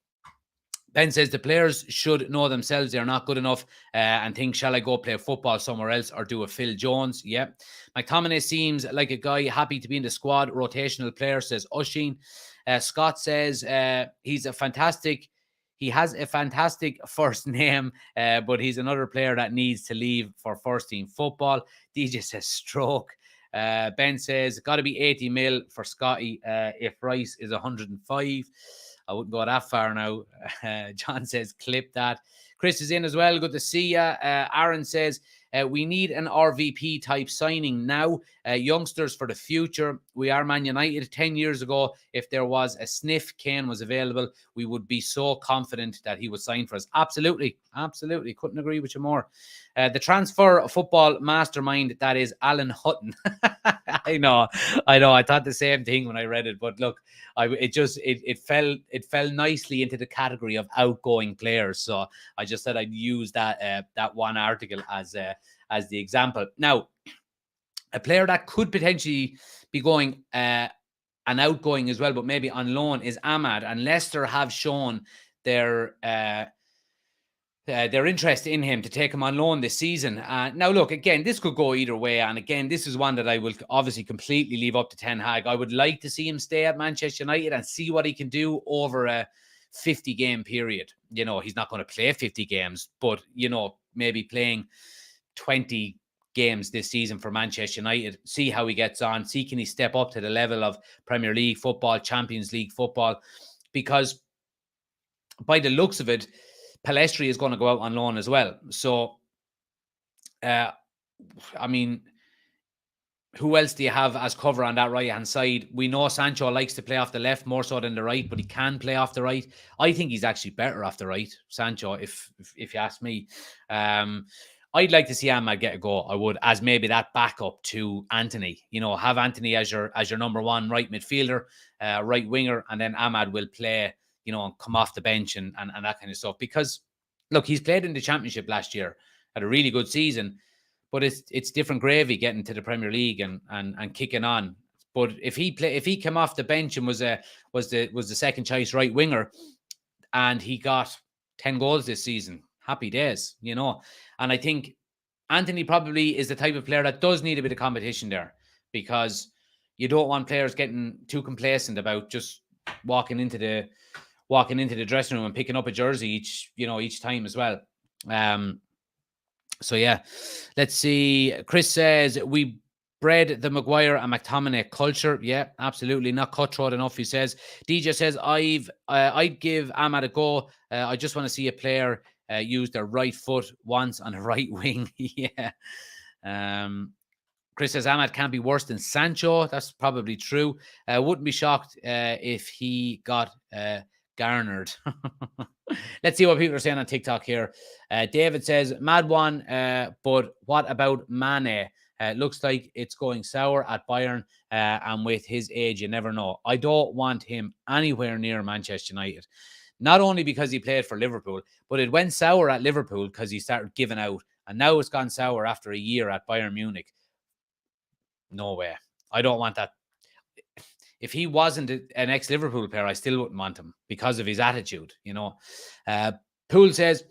Speaker 1: Ben says the players should know themselves they're not good enough and think, shall I go play football somewhere else or do a Phil Jones? Yeah. McTominay seems like a guy happy to be in the squad. Rotational player, says Oshin. Scott says he has a fantastic first name, but he's another player that needs to leave for first team football. DJ says stroke. Ben says, got to be 80 mil for Scotty if Rice is 105. I wouldn't go that far now. John says, clip that. Chris is in as well. Good to see you. Aaron says, we need an RVP type signing now. Youngsters for the future. We are Man United. 10 years ago, if there was a sniff, Kane was available, we would be so confident that he would sign for us. Absolutely. Absolutely. Couldn't agree with you more. The transfer football mastermind, that is Alan Hutton. I know. I thought the same thing when I read it. But look, it fell nicely into the category of outgoing players. So I just said I'd use that one article as the example. Now, a player that could potentially be going and outgoing as well, but maybe on loan, is Ahmad. And Leicester have shown their they're interested in him to take him on loan this season. Now, look, again, this could go either way. And again, this is one that I will obviously completely leave up to Ten Hag. I would like to see him stay at Manchester United and see what he can do over a 50-game period. You know, he's not going to play 50 games, but, you know, maybe playing 20 games this season for Manchester United, see how he gets on, see can he step up to the level of Premier League football, Champions League football, because by the looks of it, Pellistri is going to go out on loan as well. So, I mean, who else do you have as cover on that right-hand side? We know Sancho likes to play off the left more so than the right, but he can play off the right. I think he's actually better off the right, Sancho, if you ask me. I'd like to see Ahmad get a go. I would, as maybe that backup to Anthony. You know, have Anthony as your number one right midfielder, right winger, and then Ahmad will play, you know, and come off the bench and that kind of stuff. Because, look, he's played in the Championship last year, had a really good season, but it's different gravy getting to the Premier League and kicking on. But if he came off the bench and was the second choice right winger, and he got 10 goals this season, happy days, you know. And I think Anthony probably is the type of player that does need a bit of competition there, because you don't want players getting too complacent about just walking into the dressing room and picking up a jersey each time as well. So yeah, let's see. Chris says we bred the Maguire and McTominay culture. Yeah, absolutely, not cutthroat enough, he says. DJ says I'd give Ahmad a go. I just want to see a player use their right foot once on a right wing. Yeah. Chris says Ahmad can't be worse than Sancho. That's probably true. Wouldn't be shocked if he got garnered. Let's see what people are saying on TikTok here. David says, mad one, but what about Mane? Looks like it's going sour at Bayern, and with his age, you never know. I don't want him anywhere near Manchester United. Not only because he played for Liverpool, but it went sour at Liverpool because he started giving out, and now it's gone sour after a year at Bayern Munich. No way. I don't want that. If he wasn't an ex-Liverpool player, I still wouldn't want him because of his attitude, you know. Poole says,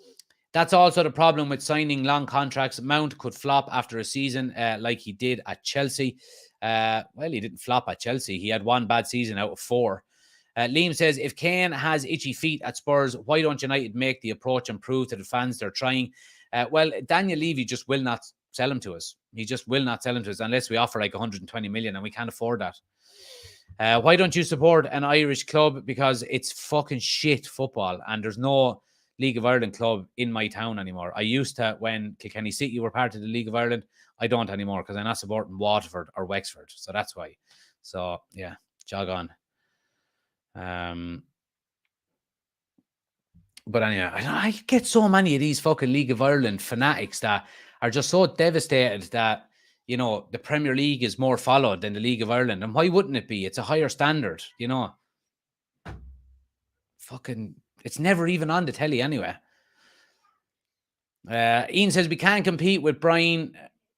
Speaker 1: that's also the problem with signing long contracts. Mount could flop after a season like he did at Chelsea. Well, he didn't flop at Chelsea. He had one bad season out of 4. Liam says, if Kane has itchy feet at Spurs, why don't United make the approach and prove to the fans they're trying? Well, Daniel Levy just will not sell him to us. He just will not sell him to us unless we offer like 120 million, and we can't afford that. Why don't you support an Irish club? Because it's fucking shit football, and there's no League of Ireland club in my town anymore. I used to when Kilkenny City were part of the League of Ireland. I don't anymore because I'm not supporting Waterford or Wexford. So that's why. So, yeah, jog on. But anyway, I get so many of these fucking League of Ireland fanatics that are just so devastated that, you know, the Premier League is more followed than the League of Ireland. And why wouldn't it be? It's a higher standard, you know. Fucking, it's never even on the telly anyway. Ian says we can't compete with Brian.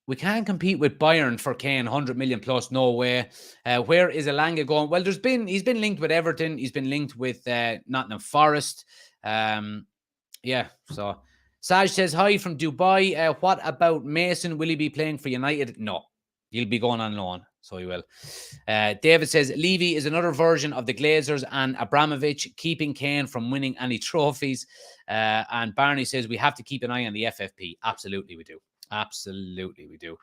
Speaker 1: We can't compete with Bayern for Kane, 100 million plus, no way. Where is Elanga going? Well, he's been linked with Everton. He's been linked with Nottingham Forest. Yeah, so Saj says, hi from Dubai. What about Mason? Will he be playing for United? No, he'll be going on loan, so he will. David says, Levy is another version of the Glazers and Abramovich, keeping Kane from winning any trophies. And Barney says, we have to keep an eye on the FFP. Absolutely, we do. Absolutely, we do.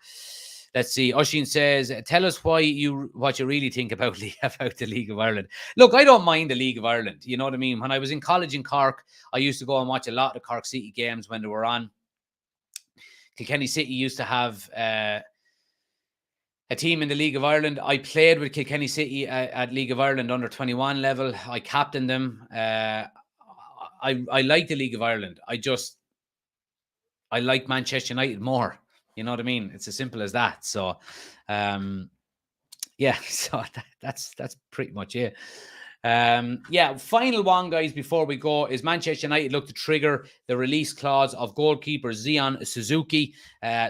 Speaker 1: Let's see. Oshin says, tell us what you really think about the League of Ireland. Look, I don't mind the League of Ireland. You know what I mean? When I was in college in Cork, I used to go and watch a lot of Cork City games when they were on. Kilkenny City used to have a team in the League of Ireland. I played with Kilkenny City at League of Ireland under 21 level. I captained them. I like the League of Ireland. I like Manchester United more. You know what I mean? It's as simple as that. So, yeah, so that's pretty much it. Yeah, final one, guys, before we go, is Manchester United look to trigger the release clause of goalkeeper Zion Suzuki.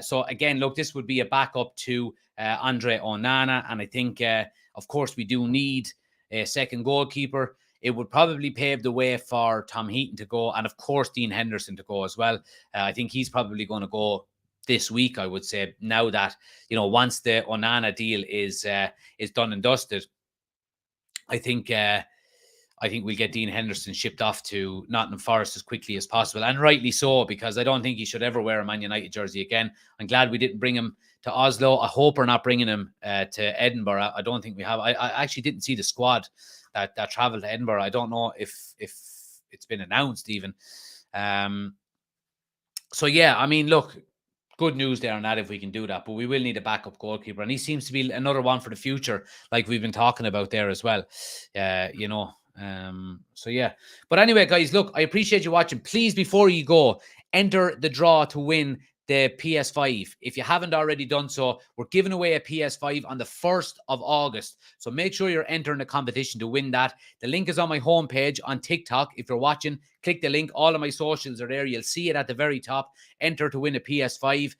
Speaker 1: So, again, look, this would be a backup to Andre Onana. And I think, of course, we do need a second goalkeeper. it would probably pave the way for Tom Heaton to go, and of course Dean Henderson to go as well. I think he's probably going to go this week, I would say, now that, you know, once the Onana deal is done and dusted, I think we'll get Dean Henderson shipped off to Nottingham Forest as quickly as possible, and rightly so, because I don't think he should ever wear a Man United jersey again. I'm glad we didn't bring him to Oslo. I hope we're not bringing him to Edinburgh. I don't think we have. I actually didn't see the squad that travelled to Edinburgh. I don't know if it's been announced even. So yeah, I mean, look, good news there on that if we can do that, but we will need a backup goalkeeper, and he seems to be another one for the future, like we've been talking about there as well. You know. So yeah, but anyway, guys, look, I appreciate you watching. Please, before you go, enter the draw to win the PS5. If you haven't already done so, we're giving away a PS5 on the 1st of August. So make sure you're entering the competition to win that. The link is on my homepage on TikTok. If you're watching, click the link. All of my socials are there. You'll see it at the very top. Enter to win a PS5.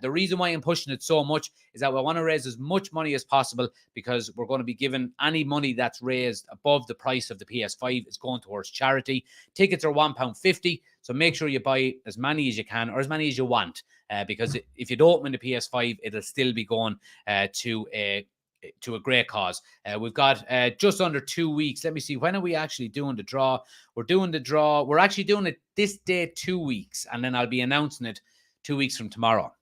Speaker 1: The reason why I'm pushing it so much is that we want to raise as much money as possible, because we're going to be giving any money that's raised above the price of the PS5 is going towards charity. Tickets are £1.50. So make sure you buy as many as you can, or as many as you want, because if you don't win the PS5, it'll still be going to a great cause. We've got just under 2 weeks. Let me see. When are we actually doing the draw? We're doing the draw. We're actually doing it this day, 2 weeks, and then I'll be announcing it 2 weeks from tomorrow.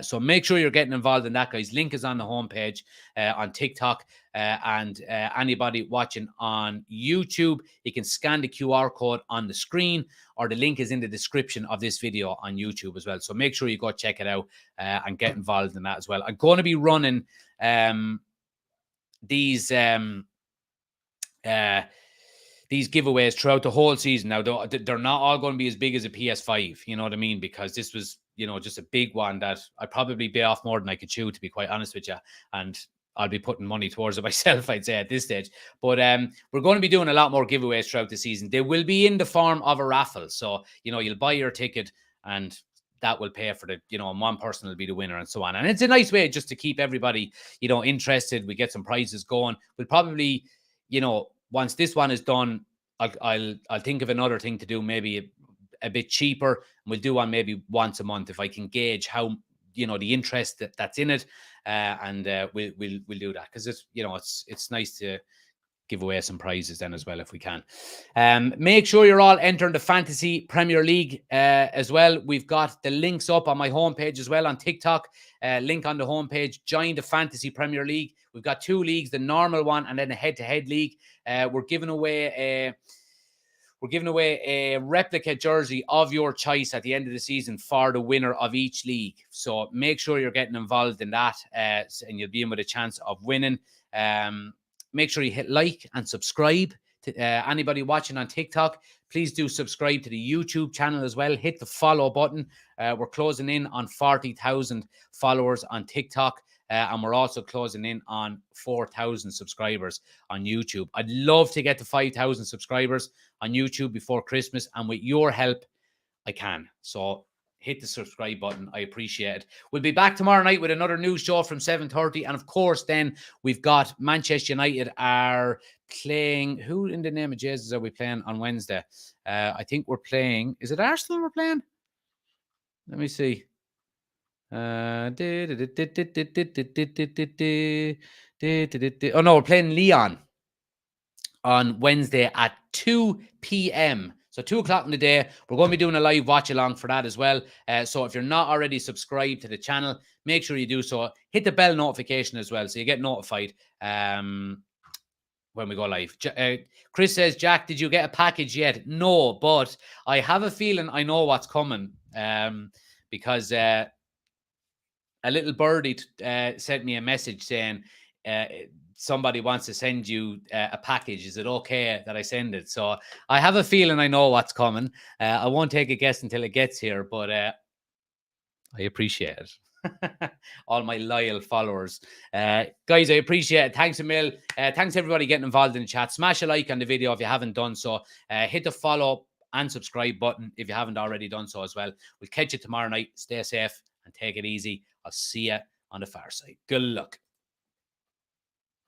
Speaker 1: So make sure you're getting involved in that, guys. Link is on the homepage on TikTok, and anybody watching on YouTube, you can scan the QR code on the screen, or the link is in the description of this video on YouTube as well. So make sure you go check it out and get involved in that as well. I'm going to be running these giveaways throughout the whole season. Now, they're not all going to be as big as a PS5, you know what I mean? Because this was, you know, just a big one that I'd probably pay off more than I could chew, to be quite honest with you. And I'll be putting money towards it myself, I'd say, at this stage. But we're going to be doing a lot more giveaways throughout the season. They will be in the form of a raffle. So, you know, you'll buy your ticket and that will pay for the, you know, and one person will be the winner and so on. And it's a nice way just to keep everybody, you know, interested. We get some prizes going. We'll probably, you know, once this one is done, I'll think of another thing to do, maybe a bit cheaper. We'll do one maybe once a month if I can gauge how, you know, the interest that's in it, and we'll do that, because it's, you know, it's nice to give away some prizes then as well if we can. Make sure you're all entering the Fantasy Premier League as well. We've got the links up on my homepage as well on TikTok. Link on the homepage. Join the Fantasy Premier League. We've got 2 leagues, the normal one and then a head-to-head league. We're giving away a replica jersey of your choice at the end of the season for the winner of each league. So make sure you're getting involved in that, and you'll be in with a chance of winning. Make sure you hit like and subscribe. To anybody watching on TikTok, please do subscribe to the YouTube channel as well. Hit the follow button. We're closing in on 40,000 followers on TikTok. And we're also closing in on 4,000 subscribers on YouTube. I'd love to get to 5,000 subscribers on YouTube before Christmas. And with your help, I can. So hit the subscribe button. I appreciate it. We'll be back tomorrow night with another news show from 7:30. And of course, then we've got Manchester United are playing. Who in the name of Jesus are we playing on Wednesday? I think we're playing. Is it Arsenal we're playing? Let me see. Oh no, we're playing Lyon on Wednesday at 2 p.m. So 2 o'clock in the day. We're going to be doing a live watch along for that as well. So if you're not already subscribed to the channel, make sure you do so. Hit the bell notification as well, so you get notified when we go live. Chris says, Jack, did you get a package yet? No, but I have a feeling I know what's coming, because a little birdie sent me a message saying somebody wants to send you a package. Is it okay that I send it? So I have a feeling I know what's coming. I won't take a guess until it gets here, but I appreciate it. All my loyal followers. Guys, I appreciate it. Thanks a mil. Thanks everybody getting involved in the chat. Smash a like on the video if you haven't done so. Hit the follow and subscribe button if you haven't already done so as well. We'll catch you tomorrow night. Stay safe and take it easy. I'll see you on the far side. Good luck.